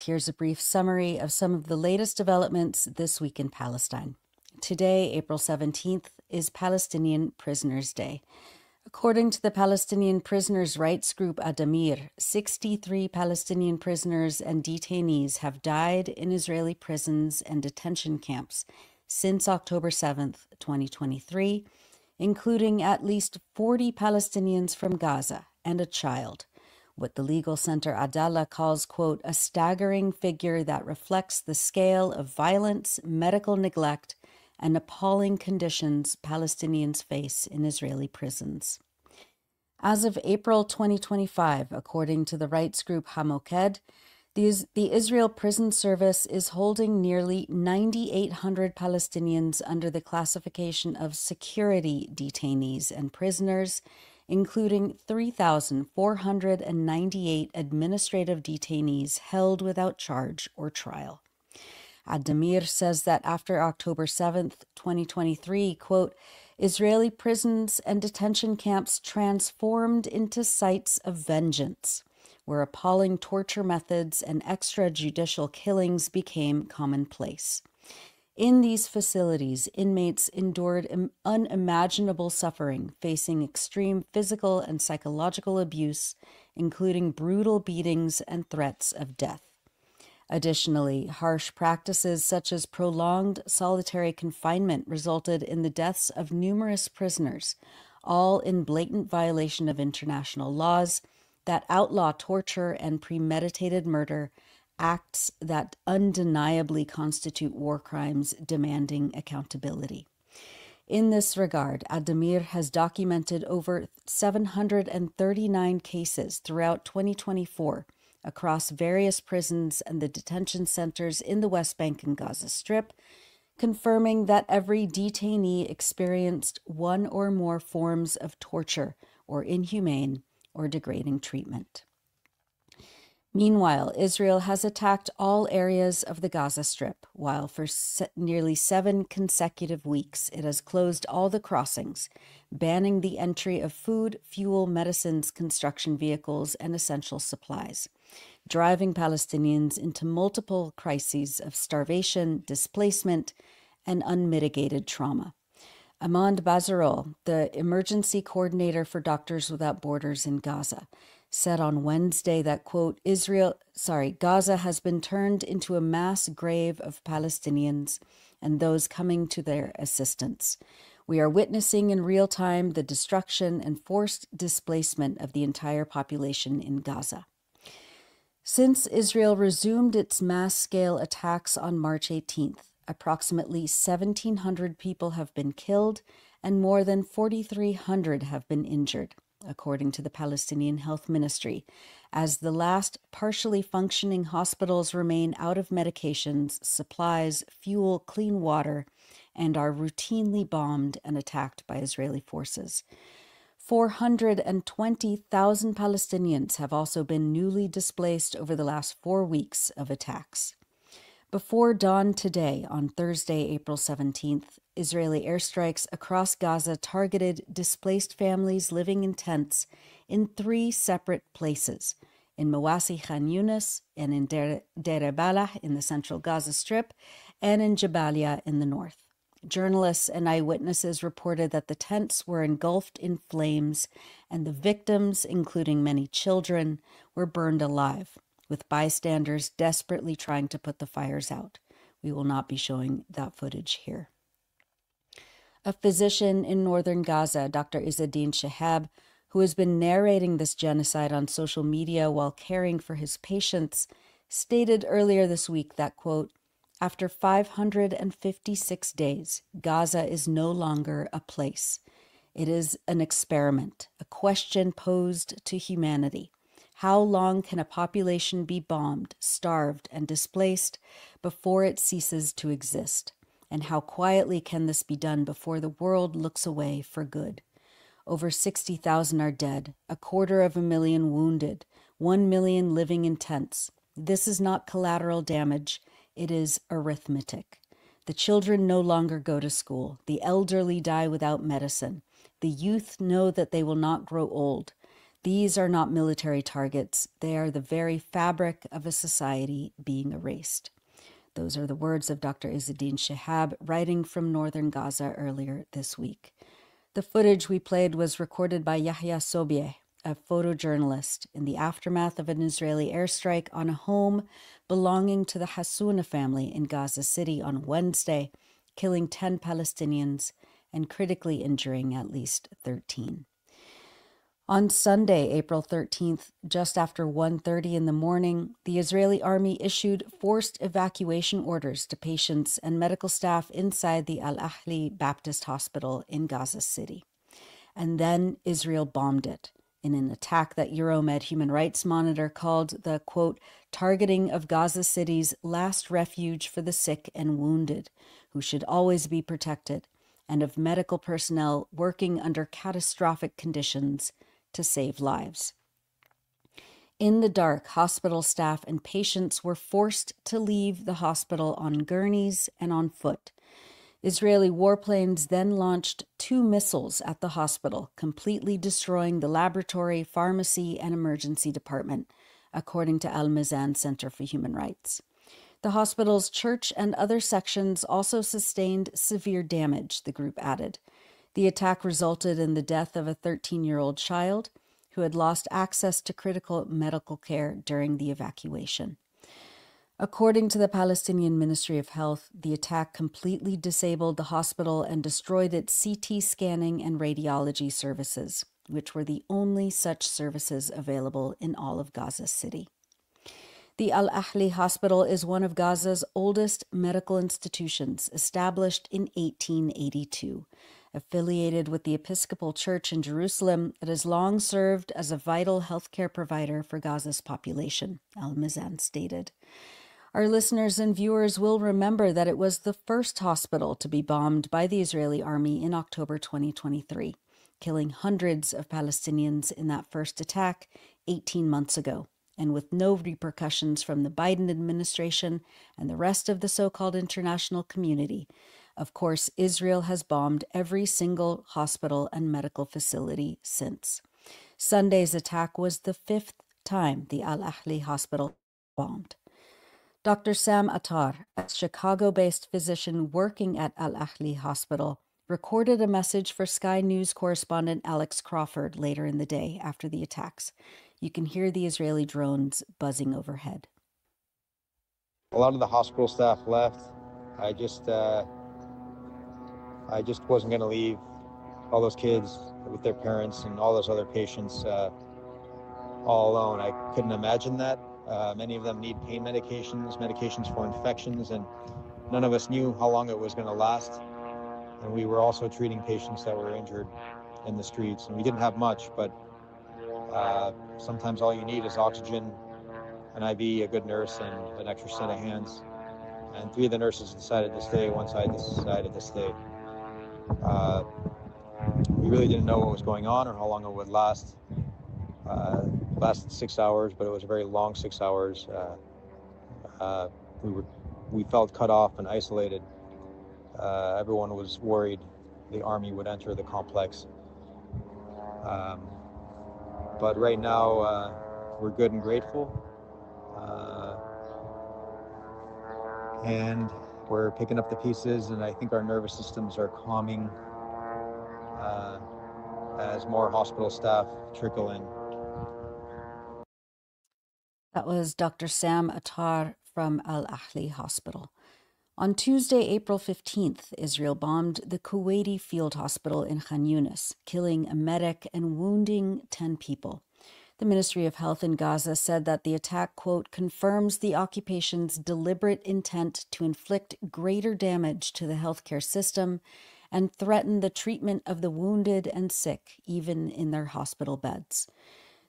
here's a brief summary of some of the latest developments this week in Palestine. Today, April 17th, is Palestinian Prisoners' Day. According to the Palestinian Prisoners' rights group Adamir, 63 Palestinian prisoners and detainees have died in Israeli prisons and detention camps since October 7th, 2023, including at least 40 Palestinians from Gaza and a child. What the legal center Adallah calls, quote, a staggering figure that reflects the scale of violence, medical neglect, and appalling conditions Palestinians face in Israeli prisons. As of April 2025, according to the rights group Hamoked, the Israel Prison Service is holding nearly 9,800 Palestinians under the classification of security detainees and prisoners, including 3,498 administrative detainees held without charge or trial. Adamir says that after October 7th, 2023, quote, Israeli prisons and detention camps transformed into sites of vengeance, where appalling torture methods and extrajudicial killings became commonplace. In these facilities, inmates endured unimaginable suffering, facing extreme physical and psychological abuse, including brutal beatings and threats of death. Additionally, harsh practices such as prolonged solitary confinement resulted in the deaths of numerous prisoners, all in blatant violation of international laws that outlaw torture and premeditated murder, acts that undeniably constitute war crimes demanding accountability. In this regard, Adamir has documented over 739 cases throughout 2024 across various prisons and the detention centers in the West Bank and Gaza Strip, confirming that every detainee experienced one or more forms of torture or inhumane or degrading treatment. Meanwhile, Israel has attacked all areas of the Gaza Strip, while for nearly 7 consecutive weeks it has closed all the crossings, banning the entry of food, fuel, medicines, construction vehicles, and essential supplies, driving Palestinians into multiple crises of starvation, displacement, and unmitigated trauma. Amande Bazerolle, the emergency coordinator for Doctors Without Borders in Gaza, said on Wednesday that, quote, Gaza has been turned into a mass grave of Palestinians and those coming to their assistance. We are witnessing in real time the destruction and forced displacement of the entire population in Gaza. Since Israel resumed its mass-scale attacks on March 18th, approximately 1,700 people have been killed and more than 4,300 have been injured, according to the Palestinian Health Ministry, as the last partially functioning hospitals remain out of medications, supplies, fuel, clean water, and are routinely bombed and attacked by Israeli forces. 420,000 Palestinians have also been newly displaced over the last 4 weeks of attacks. Before dawn today, on Thursday, April 17th, Israeli airstrikes across Gaza targeted displaced families living in tents in 3 separate places, in Mawasi Khan Yunis and in Deir Balah in the central Gaza Strip and in Jabalia in the north. Journalists and eyewitnesses reported that the tents were engulfed in flames and the victims, including many children, were burned alive, with bystanders desperately trying to put the fires out. We will not be showing that footage here. A physician in northern Gaza, Dr. Izzeddin Shahab, who has been narrating this genocide on social media while caring for his patients, stated earlier this week that, quote, after 556 days, Gaza is no longer a place. It is an experiment, a question posed to humanity. How long can a population be bombed, starved, and displaced before it ceases to exist? And how quietly can this be done before the world looks away for good? Over 60,000 are dead, 250,000 wounded, 1 million living in tents. This is not collateral damage. It is arithmetic. The children no longer go to school. The elderly die without medicine. The youth know that they will not grow old. These are not military targets. They are the very fabric of a society being erased. Those are the words of Dr. Izzeddin Shahab, writing from northern Gaza earlier this week. The footage we played was recorded by Yahya Sobieh, a photojournalist, in the aftermath of an Israeli airstrike on a home belonging to the Hassouna family in Gaza City on Wednesday, killing 10 Palestinians and critically injuring at least 13. On Sunday, April 13th, just after 1:30 in the morning, the Israeli army issued forced evacuation orders to patients and medical staff inside the Al-Ahli Baptist Hospital in Gaza City. And then Israel bombed it in an attack that Euromed Human Rights Monitor called the, quote, targeting of Gaza City's last refuge for the sick and wounded, who should always be protected, and of medical personnel working under catastrophic conditions to save lives. In the dark, hospital staff and patients were forced to leave the hospital on gurneys and on foot. Israeli warplanes then launched 2 missiles at the hospital, completely destroying the laboratory, pharmacy, and emergency department, according to Al Mizan Center for Human Rights. The hospital's church and other sections also sustained severe damage, the group added. The attack resulted in the death of a 13-year-old child who had lost access to critical medical care during the evacuation. According to the Palestinian Ministry of Health, the attack completely disabled the hospital and destroyed its CT scanning and radiology services, which were the only such services available in all of Gaza City. The Al-Ahli Hospital is one of Gaza's oldest medical institutions, established in 1882. Affiliated with the Episcopal Church in Jerusalem, it has long served as a vital healthcare provider for Gaza's population, Al Mizan stated. Our listeners and viewers will remember that it was the first hospital to be bombed by the Israeli army in October 2023, killing hundreds of Palestinians in that first attack 18 months ago, and with no repercussions from the Biden administration and the rest of the so-called international community. Of course, Israel has bombed every single hospital and medical facility since. Sunday's attack was the 5th time the Al-Ahli Hospital bombed. Dr. Sam Atar, a Chicago-based physician working at Al-Ahli Hospital, recorded a message for Sky News correspondent Alex Crawford later in the day after the attacks. You can hear the Israeli drones buzzing overhead. A lot of the hospital staff left. I just wasn't going to leave all those kids with their parents and all those other patients all alone. I couldn't imagine that. Many of them need pain medications for infections, and none of us knew how long it was going to last. And we were also treating patients that were injured in the streets. And we didn't have much, but sometimes all you need is oxygen, an IV, a good nurse, and an extra set of hands. And 3 of the nurses decided to stay, one side decided to stay. We really didn't know what was going on or how long it would last. Lasted 6 hours, but it was a very long 6 hours. We felt cut off and isolated. Everyone was worried the army would enter the complex. But right now, we're good and grateful. And we're picking up the pieces, and I think our nervous systems are calming as more hospital staff trickle in. That was Dr. Sam Atar from Al-Ahli Hospital. On Tuesday, April 15th, Israel bombed the Kuwaiti field hospital in Khan Yunis, killing a medic and wounding 10 people. The Ministry of Health in Gaza said that the attack, quote, confirms the occupation's deliberate intent to inflict greater damage to the healthcare system and threaten the treatment of the wounded and sick, even in their hospital beds.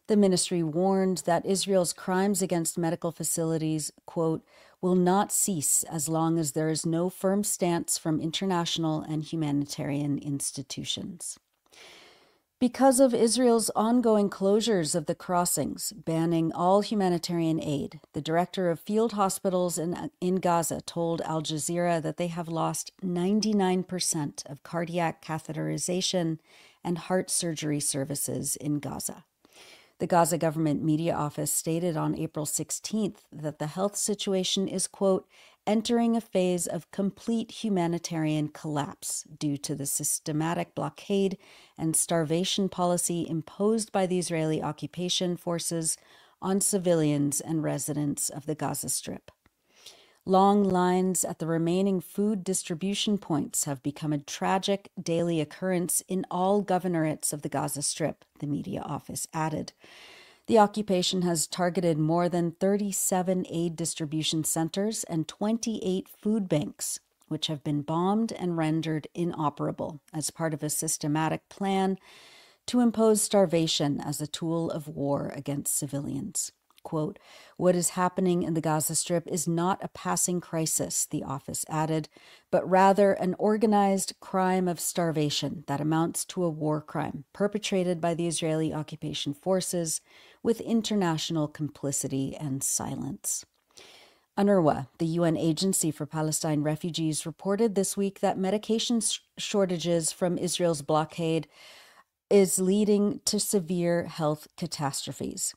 The ministry warned that Israel's crimes against medical facilities, quote, will not cease as long as there is no firm stance from international and humanitarian institutions. Because of Israel's ongoing closures of the crossings, banning all humanitarian aid, the director of field hospitals in Gaza told Al Jazeera that they have lost 99% of cardiac catheterization and heart surgery services in Gaza. The Gaza government media office stated on April 16th that the health situation is, quote, entering a phase of complete humanitarian collapse due to the systematic blockade and starvation policy imposed by the Israeli occupation forces on civilians and residents of the Gaza Strip. Long lines at the remaining food distribution points have become a tragic daily occurrence in all governorates of the Gaza Strip, the media office added. The occupation has targeted more than 37 aid distribution centers and 28 food banks, which have been bombed and rendered inoperable as part of a systematic plan to impose starvation as a tool of war against civilians. Quote, what is happening in the Gaza Strip is not a passing crisis, the office added, but rather an organized crime of starvation that amounts to a war crime perpetrated by the Israeli occupation forces with international complicity and silence. UNRWA, the UN Agency for Palestine Refugees, reported this week that medication shortages from Israel's blockade is leading to severe health catastrophes.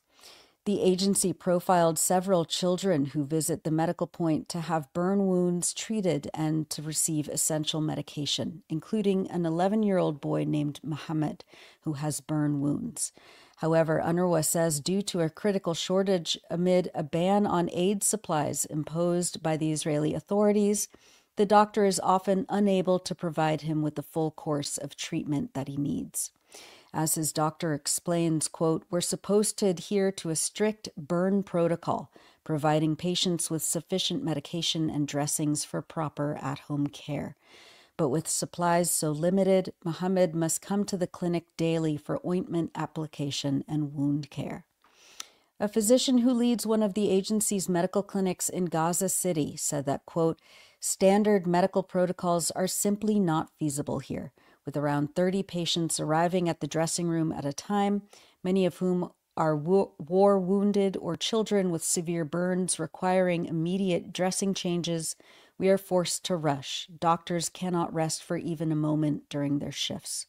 The agency profiled several children who visit the medical point to have burn wounds treated and to receive essential medication, including an 11-year-old boy named Mohammed, who has burn wounds. However, UNRWA says due to a critical shortage amid a ban on aid supplies imposed by the Israeli authorities, the doctor is often unable to provide him with the full course of treatment that he needs. As his doctor explains, quote, we're supposed to adhere to a strict burn protocol, providing patients with sufficient medication and dressings for proper at-home care. But with supplies so limited, Mohammed must come to the clinic daily for ointment application and wound care. A physician who leads one of the agency's medical clinics in Gaza City said that, quote, standard medical protocols are simply not feasible here, with around 30 patients arriving at the dressing room at a time, many of whom are war wounded or children with severe burns requiring immediate dressing changes. We are forced to rush. Doctors cannot rest for even a moment during their shifts.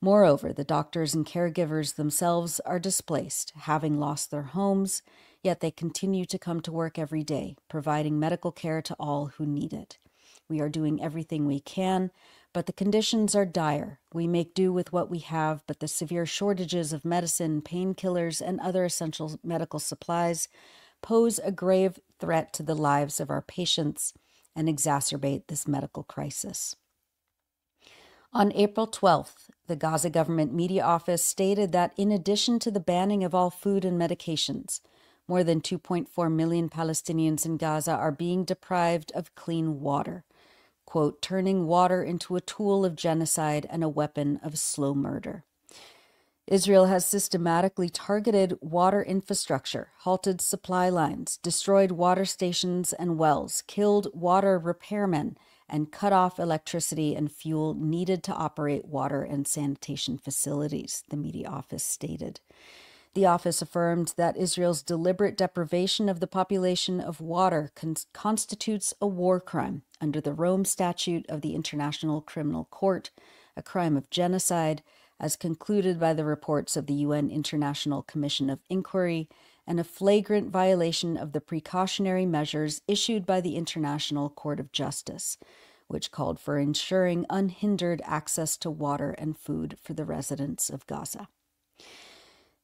Moreover, the doctors and caregivers themselves are displaced, having lost their homes, yet they continue to come to work every day, providing medical care to all who need it. We are doing everything we can, but the conditions are dire. We make do with what we have, but the severe shortages of medicine, painkillers, and other essential medical supplies pose a grave threat to the lives of our patients and exacerbate this medical crisis. On April 12th, the Gaza government media office stated that in addition to the banning of all food and medications, more than 2.4 million Palestinians in Gaza are being deprived of clean water, quote, turning water into a tool of genocide and a weapon of slow murder. Israel has systematically targeted water infrastructure, halted supply lines, destroyed water stations and wells, killed water repairmen, and cut off electricity and fuel needed to operate water and sanitation facilities, the media office stated. The office affirmed that Israel's deliberate deprivation of the population of water constitutes a war crime under the Rome Statute of the International Criminal Court, a crime of genocide, as concluded by the reports of the UN International Commission of Inquiry, and a flagrant violation of the precautionary measures issued by the International Court of Justice, which called for ensuring unhindered access to water and food for the residents of Gaza.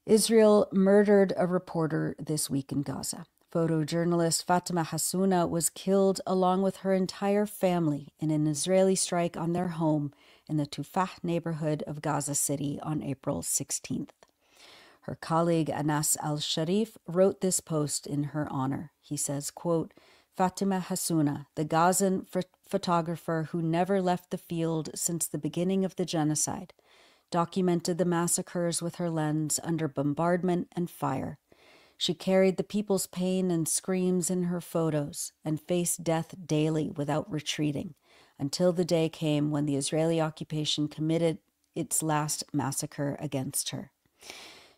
Israel murdered a reporter this week in Gaza. Photojournalist Fatima Hassouna was killed along with her entire family in an Israeli strike on their home in the Tufah neighborhood of Gaza City on April 16th. Her colleague Anas al-Sharif wrote this post in her honor. He says, quote, Fatima Hassouna, the Gazan photographer who never left the field since the beginning of the genocide, documented the massacres with her lens under bombardment and fire. She carried the people's pain and screams in her photos and faced death daily without retreating until the day came when the Israeli occupation committed its last massacre against her.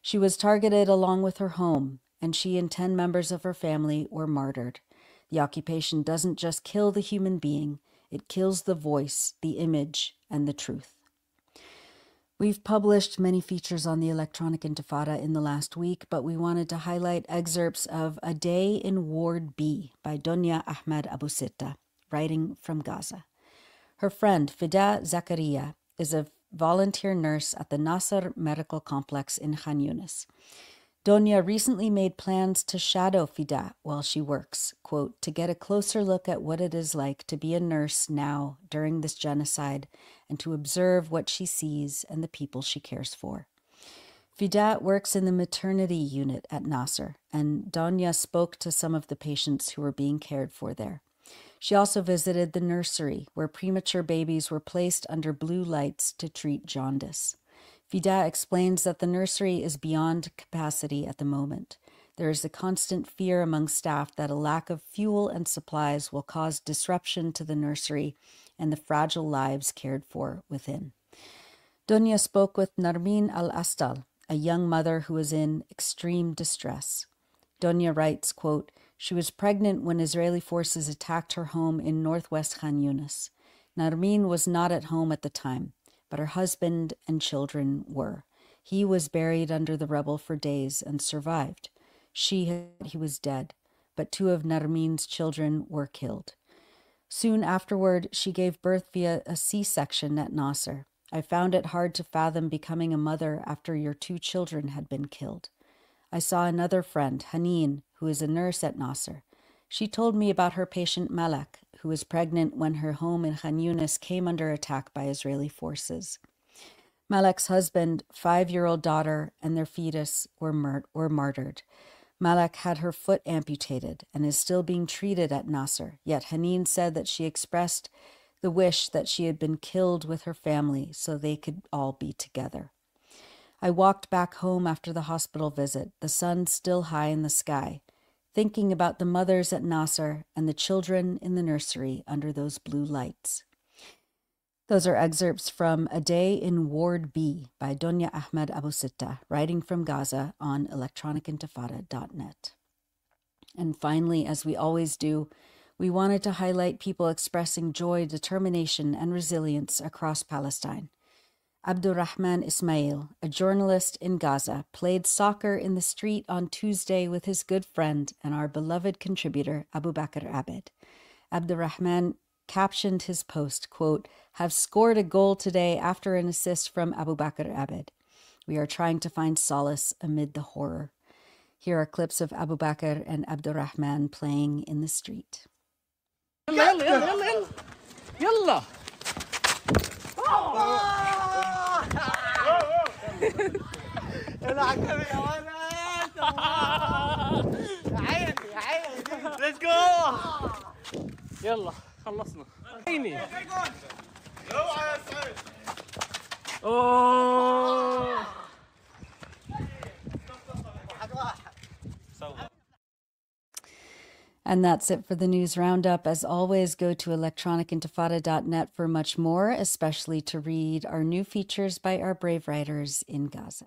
She was targeted along with her home, and she and 10 members of her family were martyred. The occupation doesn't just kill the human being, it kills the voice, the image, and the truth. We've published many features on the electronic Intifada in the last week, but we wanted to highlight excerpts of A Day in Ward B by Donya Ahmed Abu Sitta, writing from Gaza. Her friend, Fida Zakaria, is a volunteer nurse at the Nasser Medical Complex in Khan Yunis. Donya recently made plans to shadow Fida while she works, quote, to get a closer look at what it is like to be a nurse now during this genocide and to observe what she sees and the people she cares for. Fida works in the maternity unit at Nasser, and Donya spoke to some of the patients who were being cared for there. She also visited the nursery, where premature babies were placed under blue lights to treat jaundice. Fida explains that the nursery is beyond capacity at the moment. There is a constant fear among staff that a lack of fuel and supplies will cause disruption to the nursery and the fragile lives cared for within. Donya spoke with Narmin al-Astal, a young mother who was in extreme distress. Donya writes, quote, she was pregnant when Israeli forces attacked her home in northwest Khan Yunis. Narmin was not at home at the time, but her husband and children were. He was buried under the rubble for days and survived. He was dead, but 2 of Narmin's children were killed. Soon afterward, she gave birth via a C-section at Nasser. I found it hard to fathom becoming a mother after your 2 children had been killed. I saw another friend, Haneen, who is a nurse at Nasser. She told me about her patient Malak, who was pregnant when her home in Khan Yunis came under attack by Israeli forces. Malak's husband, 5-year-old daughter, and their fetus were martyred. Malak had her foot amputated and is still being treated at Nasser, yet Haneen said that she expressed the wish that she had been killed with her family so they could all be together. I walked back home after the hospital visit, the sun still high in the sky, thinking about the mothers at Nasser and the children in the nursery under those blue lights. Those are excerpts from A Day in Ward B by Donya Ahmed Abu Sitta, writing from Gaza on electronicintifada.net. And finally, as we always do, we wanted to highlight people expressing joy, determination, and resilience across Palestine. Abdurrahman Ismail, a journalist in Gaza, played soccer in the street on Tuesday with his good friend and our beloved contributor, Abu Bakr Abed. Abdurrahman captioned his post, quote, have scored a goal today after an assist from Abu Bakr Abed. We are trying to find solace amid the horror. Here are clips of Abu Bakr and Abdurrahman playing in the street. يلا يلا يلا يلا Let's go. يلا خلصنا. عيني. اوه. And that's it for the news roundup. As always, go to electronicintifada.net for much more, especially to read our new features by our brave writers in Gaza.